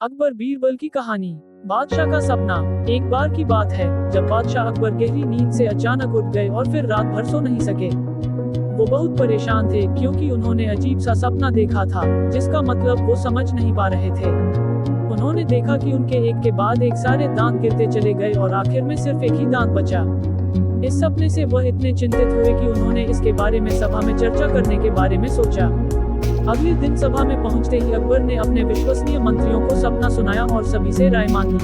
अकबर बीरबल की कहानी। बादशाह का सपना। एक बार की बात है जब बादशाह अकबर गहरी नींद से अचानक उठ गए और फिर रात भर सो नहीं सके। वो बहुत परेशान थे क्योंकि उन्होंने अजीब सा सपना देखा था जिसका मतलब वो समझ नहीं पा रहे थे। उन्होंने देखा कि उनके एक के बाद एक सारे दांत गिरते चले गए और आखिर में सिर्फ एक ही दांत बचा। इस सपने से वह इतने चिंतित हुए कि उन्होंने इसके बारे में सभा में चर्चा करने के बारे में सोचा। अगले दिन सभा में पहुंचते ही अकबर ने अपने विश्वसनीय मंत्रियों को सपना सुनाया और सभी से राय मांगी।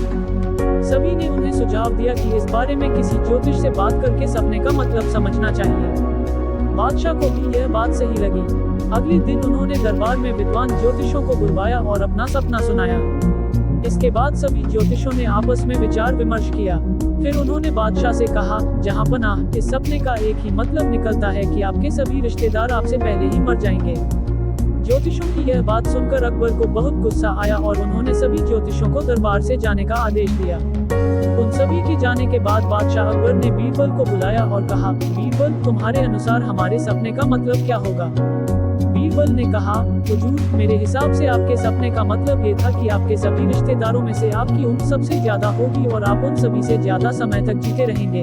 सभी ने उन्हें सुझाव दिया कि इस बारे में किसी ज्योतिष से बात करके सपने का मतलब समझना चाहिए। बादशाह को भी यह बात सही लगी। अगले दिन उन्होंने दरबार में विद्वान ज्योतिषों को बुलवाया और अपना सपना सुनाया। इसके बाद सभी ज्योतिषों ने आपस में विचार विमर्श किया। फिर उन्होंने बादशाह से कहा, जहां पनाह, इस सपने का एक ही मतलब निकलता है कि आपके सभी रिश्तेदार आपसे पहले ही मर जाएंगे। ज्योतिषों की यह बात सुनकर अकबर को बहुत गुस्सा आया और उन्होंने सभी ज्योतिषों को दरबार से जाने का आदेश दिया। उन सभी के जाने के बाद बादशाह अकबर ने बीरबल को बुलाया और कहा, बीरबल, तुम्हारे अनुसार हमारे सपने का मतलब क्या होगा? बीरबल ने कहा, हुजूर, मेरे हिसाब से आपके सपने का मतलब ये था कि आपके सभी रिश्तेदारों में से आपकी उम्र सबसे ज्यादा होगी और आप उन सभी से ज्यादा समय तक जीते रहेंगे।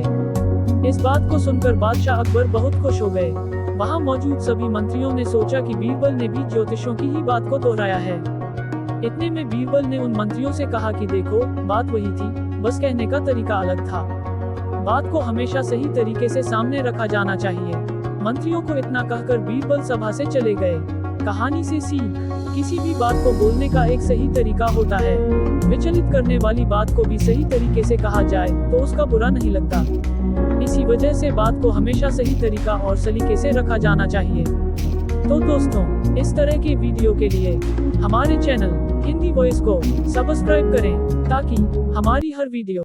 इस बात को सुनकर बादशाह अकबर बहुत खुश हो गए। वहां मौजूद सभी मंत्रियों ने सोचा कि बीरबल ने भी ज्योतिषों की ही बात को दोहराया है। इतने में बीरबल ने उन मंत्रियों से कहा कि देखो, बात वही थी, बस कहने का तरीका अलग था। बात को हमेशा सही तरीके से सामने रखा जाना चाहिए। मंत्रियों को इतना कहकर बीरबल सभा से चले गए। कहानी से सीख, किसी भी बात को बोलने का एक सही तरीका होता है। विचलित करने वाली बात को भी सही तरीके से कहा जाए तो उसका बुरा नहीं लगता। इसी वजह से बात को हमेशा सही तरीका और सलीके से रखा जाना चाहिए। तो दोस्तों, इस तरह के वीडियो के लिए हमारे चैनल हिंदी वॉइस को सब्सक्राइब करें ताकि हमारी हर वीडियो